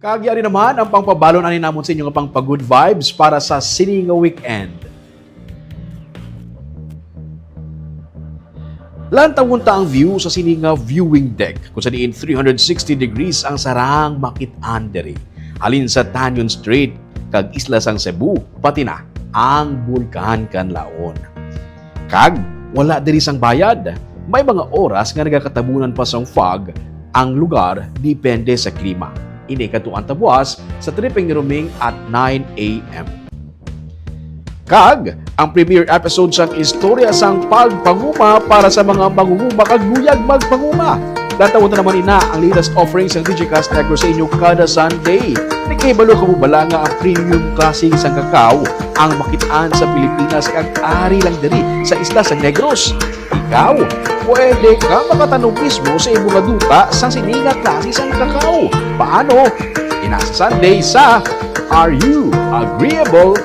Kagyari naman ang pangpabalon ani namon sa inyo nga pang good vibes para sa sini nga weekend. Lantawunta ang view sa sini nga viewing deck kung saan 360 degrees ang sarang makit-an diri. Halin sa Tanyon Strait kag isla sang Cebu pati na ang Bulkan Kanlaon. Kag wala diri sang bayad. May mga oras nga nagakatabunan pa sang fog ang lugar depende sa klima. Ini katuan tabuas sa tripping ni Roming at 9 a.m. Kag, ang premiere episode sang istorya sang pagpanguma para sa mga mangunguma kag luyag magpanguma. Datawon na naman ina ang latest offering sang Digicast Negros sa inyo kada Sunday. Agri-Able ka mo bala nga ang premium klaseng sang kakao ang makitaan sa Pilipinas kag ari lang diri sa isla sang Negros. Ikaw, pwede kang makatanong mismo sa imong nga duta sa sininga klase sang kakao. Paano? Inasa Sunday sa Are You Agri-Able?